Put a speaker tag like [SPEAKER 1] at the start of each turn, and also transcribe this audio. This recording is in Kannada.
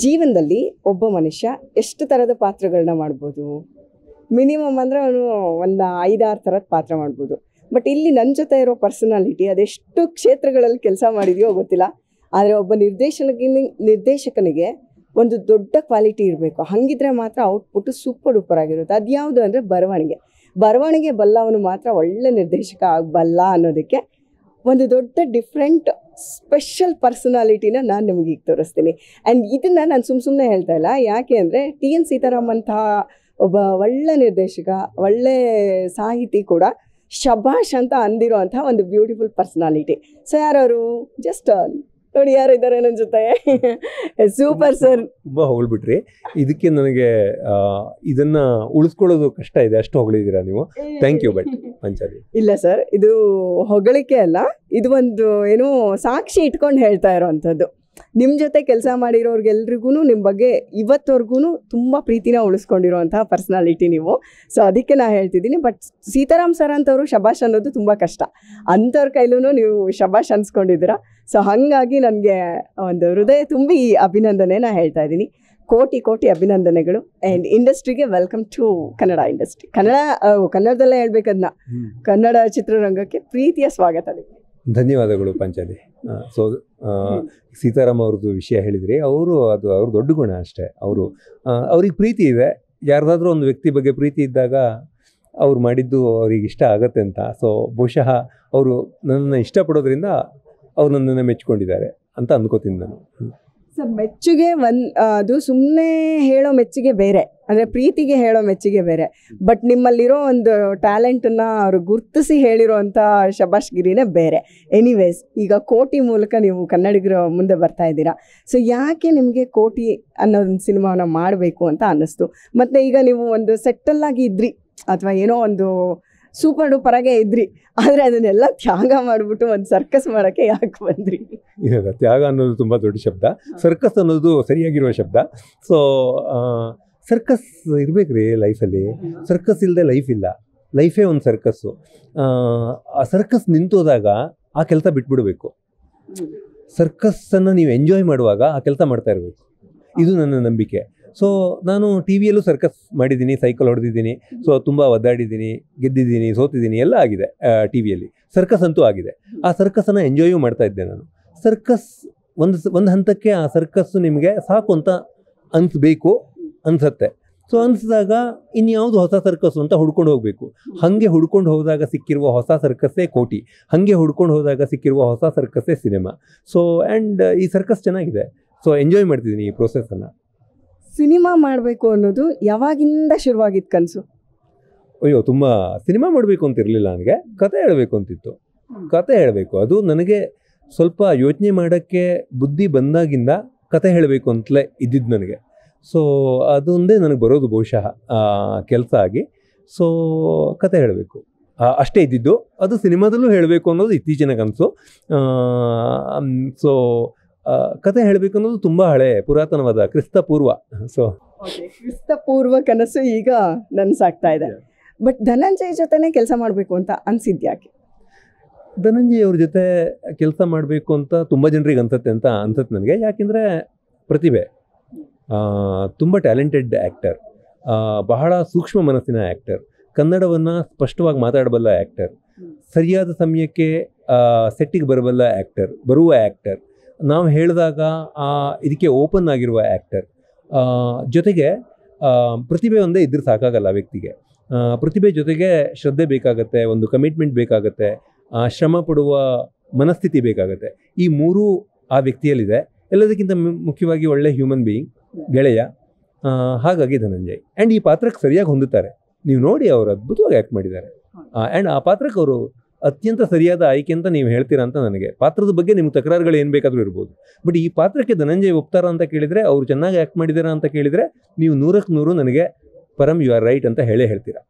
[SPEAKER 1] ಜೀವನದಲ್ಲಿ ಒಬ್ಬ ಮನುಷ್ಯ ಎಷ್ಟು ಥರದ ಪಾತ್ರಗಳನ್ನ ಮಾಡ್ಬೋದು? ಮಿನಿಮಮ್ ಅಂದರೆ ಅವನು ಒಂದು 5-6 ಥರದ ಪಾತ್ರ ಮಾಡ್ಬೋದು. ಬಟ್ ಇಲ್ಲಿ ನನ್ನ ಜೊತೆ ಇರೋ ಪರ್ಸನಾಲಿಟಿ ಅದೆಷ್ಟು ಕ್ಷೇತ್ರಗಳಲ್ಲಿ ಕೆಲಸ ಮಾಡಿದೆಯೋ ಗೊತ್ತಿಲ್ಲ. ಆದರೆ ಒಬ್ಬ ನಿರ್ದೇಶಕನಿಗೆ ಒಂದು ದೊಡ್ಡ ಕ್ವಾಲಿಟಿ ಇರಬೇಕು. ಹಾಗಿದ್ರೆ ಮಾತ್ರ ಔಟ್ಪುಟ್ಟು ಸೂಪರ್ ಡೂಪರ್ ಆಗಿರುತ್ತೆ. ಅದು ಯಾವುದು ಅಂದರೆ ಬರವಣಿಗೆ ಬಲ್ಲವನು ಮಾತ್ರ ಒಳ್ಳೆ ನಿರ್ದೇಶಕ ಆಗಬಲ್ಲ ಅನ್ನೋದಕ್ಕೆ ಒಂದು ದೊಡ್ಡ ಡಿಫ್ರೆಂಟ್ ಸ್ಪೆಷಲ್ ಪರ್ಸನಾಲಿಟಿನ ನಾನು ನಿಮಗೆ ಈಗ ತೋರಿಸ್ತೀನಿ. ಆ್ಯಂಡ್ ಇದನ್ನು ನಾನು ಸುಮ್ಮನೆ ಹೇಳ್ತಾ ಇಲ್ಲ. ಯಾಕೆ ಅಂದರೆ ಟಿ.ಎನ್. ಸೀತಾರಾಮ್ ಅಂತಹ ಒಬ್ಬ ಒಳ್ಳೆ ನಿರ್ದೇಶಕ, ಒಳ್ಳೆ ಸಾಹಿತಿ ಕೂಡ ಶಬಾಷ್ ಅಂತ ಅಂದಿರೋ ಅಂಥ ಒಂದು ಬ್ಯೂಟಿಫುಲ್ ಪರ್ಸನಾಲಿಟಿ. ಸೊ ಯಾರವರು? ಜಸ್ಟ್ ನೋಡಿ ಯಾರಿದ್ದಾರೆ ನನ್ನ ಜೊತೆ. Super sir.
[SPEAKER 2] ತುಂಬ ಹೊಗಳ್ಬಿಟ್ರಿ. ಇದಕ್ಕೆ ನನಗೆ ಇದನ್ನು ಉಳಿಸ್ಕೊಳ್ಳೋದು ಕಷ್ಟ ಇದೆ, ಅಷ್ಟು ಹೊಗಳಿದ್ದೀರಾ ನೀವು. Thank you. ಬಟ್ ಪಂಚಾಲಿ
[SPEAKER 1] ಇಲ್ಲ ಸರ್, ಇದು ಹೊಗಳಿಕೆ ಅಲ್ಲ, ಇದು ಒಂದು ಏನೋ ಸಾಕ್ಷಿ ಇಟ್ಕೊಂಡು ಹೇಳ್ತಾ ಇರೋವಂಥದ್ದು. ನಿಮ್ಮ ಜೊತೆ ಕೆಲಸ ಮಾಡಿರೋರ್ಗೆಲ್ರಿಗೂ ನಿಮ್ಮ ಬಗ್ಗೆ ಇವತ್ತವರೆಗೂ ತುಂಬ ಪ್ರೀತಿನ ಉಳಿಸ್ಕೊಂಡಿರೋವಂತಹ ಪರ್ಸ್ನಾಲಿಟಿ ನೀವು. ಸೊ ಅದಕ್ಕೆ ನಾನು ಹೇಳ್ತಿದ್ದೀನಿ. ಬಟ್ ಸೀತಾರಾಮ್ ಸರ್ ಅಂತವರು ಶಬಾಷ್ ಅನ್ನೋದು ತುಂಬ ಕಷ್ಟ. ಅಂಥವ್ರ ಕೈಲೂ ನೀವು ಶಬಾಷ್ ಅನ್ಸ್ಕೊಂಡಿದ್ದೀರಾ. ಸೊ ಹಾಗಾಗಿ ನನಗೆ ಒಂದು ಹೃದಯ ತುಂಬಿ ಈ ಅಭಿನಂದನೆ ನಾನು ಹೇಳ್ತಾ ಇದ್ದೀನಿ. ಕೋಟಿ ಅಭಿನಂದನೆಗಳು. ಆ್ಯಂಡ್ ಇಂಡಸ್ಟ್ರಿಗೆ ವೆಲ್ಕಮ್ ಟು ಕನ್ನಡ ಇಂಡಸ್ಟ್ರಿ. ಕನ್ನಡದಲ್ಲೇ ಹೇಳ್ಬೇಕದನ್ನ, ಕನ್ನಡ ಚಿತ್ರರಂಗಕ್ಕೆ ಪ್ರೀತಿಯ ಸ್ವಾಗತ.
[SPEAKER 2] ಧನ್ಯವಾದಗಳು ಪಂಚಾಲಿ. ಸೊ ಸೀತಾರಾಮ್ ಅವ್ರದ್ದು ವಿಷಯ ಹೇಳಿದ್ರಿ. ಅದು ಅವ್ರ ದೊಡ್ಡ ಗುಣ ಅಷ್ಟೇ. ಅವ್ರಿಗೆ ಪ್ರೀತಿ ಇದೆ. ಯಾರ್ದಾದ್ರೂ ಒಂದು ವ್ಯಕ್ತಿ ಬಗ್ಗೆ ಪ್ರೀತಿ ಇದ್ದಾಗ ಅವ್ರು ಮಾಡಿದ್ದು ಅವ್ರಿಗೆ ಇಷ್ಟ ಆಗತ್ತೆ ಅಂತ. ಸೊ ಬಹುಶಃ ಅವರು ನನ್ನನ್ನು ಇಷ್ಟಪಡೋದ್ರಿಂದ ಅವ್ರು ನನ್ನನ್ನು ಮೆಚ್ಕೊಂಡಿದ್ದಾರೆ ಅಂತ ಅಂದ್ಕೋತೀನಿ ನಾನು.
[SPEAKER 1] ಸರ್, ಮೆಚ್ಚುಗೆ ಅದು ಸುಮ್ಮನೆ ಹೇಳೋ ಮೆಚ್ಚುಗೆ ಬೇರೆ, ಅಂದರೆ ಪ್ರೀತಿಗೆ ಹೇಳೋ ಮೆಚ್ಚುಗೆ ಬೇರೆ. ಬಟ್ ನಿಮ್ಮಲ್ಲಿರೋ ಒಂದು ಟ್ಯಾಲೆಂಟನ್ನು ಅವರು ಗುರ್ತಿಸಿ ಹೇಳಿರೋ ಅಂಥ ಶಬಾಷ್ಗಿರಿನೇ ಬೇರೆ. ಎನಿವೇಸ್, ಈಗ ಕೋಟಿ ಮೂಲಕ ನೀವು ಕನ್ನಡಿಗರ ಮುಂದೆ ಬರ್ತಾ ಇದ್ದೀರಾ. ಸೊ ಯಾಕೆ ನಿಮಗೆ ಕೋಟಿ ಅನ್ನೋದೊಂದು ಸಿನಿಮಾವನ್ನು ಮಾಡಬೇಕು ಅಂತ ಅನ್ನಿಸ್ತು? ಮತ್ತು ಈಗ ನೀವು ಒಂದು ಸೆಟ್ಟಲ್ಲಾಗಿ ಇದ್ರಿ, ಅಥವಾ ಏನೋ ಒಂದು ಸೂಪರ್ ಡೂಪರಾಗೆ ಇದ್ರಿ, ಆದರೆ ಅದನ್ನೆಲ್ಲ ತ್ಯಾಗ ಮಾಡಿಬಿಟ್ಟು ಒಂದು ಸರ್ಕಸ್ ಮಾಡೋಕ್ಕೆ ಯಾಕೆ ಬಂದ್ರಿ?
[SPEAKER 2] ಇಲ್ಲ, ತ್ಯಾಗ ಅನ್ನೋದು ತುಂಬ ದೊಡ್ಡ ಶಬ್ದ. ಸರ್ಕಸ್ ಅನ್ನೋದು ಸರಿಯಾಗಿರುವ ಶಬ್ದ. ಸೊ ಸರ್ಕಸ್ ಇರಬೇಕ್ರಿ ಲೈಫಲ್ಲಿ. ಸರ್ಕಸ್ ಇಲ್ಲದೆ ಲೈಫ್ ಇಲ್ಲ. ಲೈಫೇ ಒಂದು ಸರ್ಕಸ್ಸು. ಆ ಸರ್ಕಸ್ ನಿಂತೋದಾಗ ಆ ಕೆಲಸ ಬಿಟ್ಬಿಡಬೇಕು. ಸರ್ಕಸ್ಸನ್ನು ನೀವು ಎಂಜಾಯ್ ಮಾಡುವಾಗ ಆ ಕೆಲಸ ಮಾಡ್ತಾ ಇರಬೇಕು. ಇದು ನನ್ನ ನಂಬಿಕೆ. ಸೊ ನಾನು ಟಿ ವಿಯಲ್ಲೂ ಸರ್ಕಸ್ ಮಾಡಿದ್ದೀನಿ, ಸೈಕಲ್ ಹೊಡೆದಿದ್ದೀನಿ. ಸೊ ತುಂಬ ಒದ್ದಾಡಿದ್ದೀನಿ, ಗೆದ್ದಿದ್ದೀನಿ, ಸೋತಿದ್ದೀನಿ, ಎಲ್ಲ ಆಗಿದೆ ಟಿ ವಿಯಲ್ಲಿ. ಸರ್ಕಸ್ ಅಂತೂ ಆಗಿದೆ. ಆ ಸರ್ಕಸನ್ನು ಎಂಜಾಯೂ ಮಾಡ್ತಾ ಇದ್ದೆ ನಾನು. ಸರ್ಕಸ್ ಒಂದು ಹಂತಕ್ಕೆ ಆ ಸರ್ಕಸ್ಸು ನಿಮಗೆ ಸಾಕು ಅಂತ ಅನಿಸುತ್ತೆ. ಸೊ ಅನಿಸಿದಾಗ ಇನ್ಯಾವುದು ಹೊಸ ಸರ್ಕಸ್ಸು ಅಂತ ಹುಡ್ಕೊಂಡು ಹೋಗಬೇಕು. ಹಾಗೆ ಹುಡ್ಕೊಂಡು ಹೋದಾಗ ಸಿಕ್ಕಿರುವ ಹೊಸ ಸರ್ಕಸ್ಸೇ ಕೋಟಿ. ಹಾಗೆ ಹುಡ್ಕೊಂಡು ಹೋದಾಗ ಸಿಕ್ಕಿರುವ ಹೊಸ ಸರ್ಕಸ್ಸೇ ಸಿನಿಮಾ. ಸೊ ಆ್ಯಂಡ್ ಈ ಸರ್ಕಸ್ ಚೆನ್ನಾಗಿದೆ. ಸೊ ಎಂಜಾಯ್ ಮಾಡ್ತಿದ್ದೀನಿ ಈ ಪ್ರೋಸೆಸ್ಸನ್ನು.
[SPEAKER 1] ಸಿನಿಮಾ ಮಾಡಬೇಕು ಅನ್ನೋದು ಯಾವಾಗಿಂದ ಶುರುವಾಗಿತ್ತು ಕನಸು?
[SPEAKER 2] ಅಯ್ಯೋ, ತುಂಬ ಸಿನಿಮಾ ಮಾಡಬೇಕು ಅಂತ ಇರಲಿಲ್ಲ. ನನಗೆ ಕತೆ ಹೇಳಬೇಕು ಅಂತಿತ್ತು. ಕತೆ ಹೇಳಬೇಕು, ಅದು ನನಗೆ ಸ್ವಲ್ಪ ಯೋಚನೆ ಮಾಡೋಕ್ಕೆ ಬುದ್ಧಿ ಬಂದಾಗಿಂದ ಕತೆ ಹೇಳಬೇಕು ಅಂತಲೇ ಇದ್ದಿದ್ದು ನನಗೆ. ಸೊ ಅದೊಂದೇ ನನಗೆ ಬರೋದು ಬಹುಶಃ ಕೆಲಸ ಆಗಿ. ಸೊ ಕತೆ ಹೇಳಬೇಕು ಅಷ್ಟೇ ಇದ್ದಿದ್ದು. ಅದು ಸಿನಿಮಾದಲ್ಲೂ ಹೇಳಬೇಕು ಅನ್ನೋದು ಇತ್ತೀಚಿನ ಕನಸು. ಸೊ ಕತೆ ಹೇಳಬೇಕು ಅನ್ನೋದು ತುಂಬ ಹಳೆ ಪುರಾತನವಾದ ಕ್ರಿಸ್ತಪೂರ್ವ. ಸೊ
[SPEAKER 1] ಕ್ರಿಸ್ತಪೂರ್ವ ಕನಸು ಈಗ ನನಸಾಗ್ತಾ ಇದೆ. ಬಟ್ ಧನಂಜಯ್ ಜೊತೆನೇ ಕೆಲಸ ಮಾಡಬೇಕು ಅಂತ ಅನಿಸಿದ್ಯಾಕೆ?
[SPEAKER 2] ಧನಂಜಯ್ ಅವ್ರ ಜೊತೆ ಕೆಲಸ ಮಾಡಬೇಕು ಅಂತ ತುಂಬ ಜನರಿಗೆ ಅನ್ಸುತ್ತೆ ನನಗೆ. ಯಾಕೆಂದರೆ ಪ್ರತಿಭೆ, ತುಂಬ ಟ್ಯಾಲೆಂಟೆಡ್ ಆ್ಯಕ್ಟರ್, ಬಹಳ ಸೂಕ್ಷ್ಮ ಮನಸ್ಸಿನ ಆ್ಯಕ್ಟರ್, ಕನ್ನಡವನ್ನು ಸ್ಪಷ್ಟವಾಗಿ ಮಾತಾಡಬಲ್ಲ ಆ್ಯಕ್ಟರ್, ಸರಿಯಾದ ಸಮಯಕ್ಕೆ ಸೆಟ್ಟಿಗೆ ಬರುವ ಆ್ಯಕ್ಟರ್, ನಾವು ಹೇಳಿದಾಗ ಇದಕ್ಕೆ ಓಪನ್ ಆಗಿರುವ ಆ್ಯಕ್ಟರ್. ಜೊತೆಗೆ ಪ್ರತಿಭೆ ಒಂದೇ ಇದ್ರೆ ಸಾಕಾಗಲ್ಲ ವ್ಯಕ್ತಿಗೆ. ಪ್ರತಿಭೆ ಜೊತೆಗೆ ಶ್ರದ್ಧೆ ಬೇಕಾಗತ್ತೆ, ಒಂದು ಕಮಿಟ್ಮೆಂಟ್ ಬೇಕಾಗತ್ತೆ, ಶ್ರಮ ಪಡುವ ಮನಸ್ಥಿತಿ ಬೇಕಾಗತ್ತೆ. ಈ ಮೂರೂ ಆ ವ್ಯಕ್ತಿಯಲ್ಲಿದೆ. ಎಲ್ಲದಕ್ಕಿಂತ ಮುಖ್ಯವಾಗಿ ಒಳ್ಳೆ ಹ್ಯೂಮನ್ ಬೀಯಿಂಗ್, ಗೆಳೆಯ. ಹಾಗಾಗಿ ಧನಂಜಯ್ ಆ್ಯಂಡ್ ಈ ಪಾತ್ರಕ್ಕೆ ಸರಿಯಾಗಿ ಹೊಂದುತ್ತಾರೆ. ನೀವು ನೋಡಿ, ಅವರು ಅದ್ಭುತವಾಗಿ ಆ್ಯಕ್ಟ್ ಮಾಡಿದ್ದಾರೆ. ಆ್ಯಂಡ್ ಆ ಪಾತ್ರಕ್ಕೆ ಅವರು ಅತ್ಯಂತ ಸರಿಯಾದ ಆಯ್ಕೆ ಅಂತ ನೀವು ಹೇಳ್ತೀರಾ ಅಂತ ನನಗೆ. ಪಾತ್ರದ ಬಗ್ಗೆ ನಿಮ್ಗೆ ತಕರಾರುಗಳು ಏನು ಬೇಕಾದರೂ ಇರ್ಬೋದು. ಬಟ್ ಈ ಪಾತ್ರಕ್ಕೆ ಧನಂಜಯ್ ಒಪ್ತಾರಾ ಅಂತ ಕೇಳಿದರೆ, ಅವರು ಚೆನ್ನಾಗಿ ಆ್ಯಕ್ಟ್ ಮಾಡಿದಾರಾ ಅಂತ ಕೇಳಿದರೆ, ನೀವು 100ಕ್ಕೆ 100 ನನಗೆ ಪರಮ್ ಯು ಆರ್ ರೈಟ್ ಅಂತ ಹೇಳ್ತೀರಾ.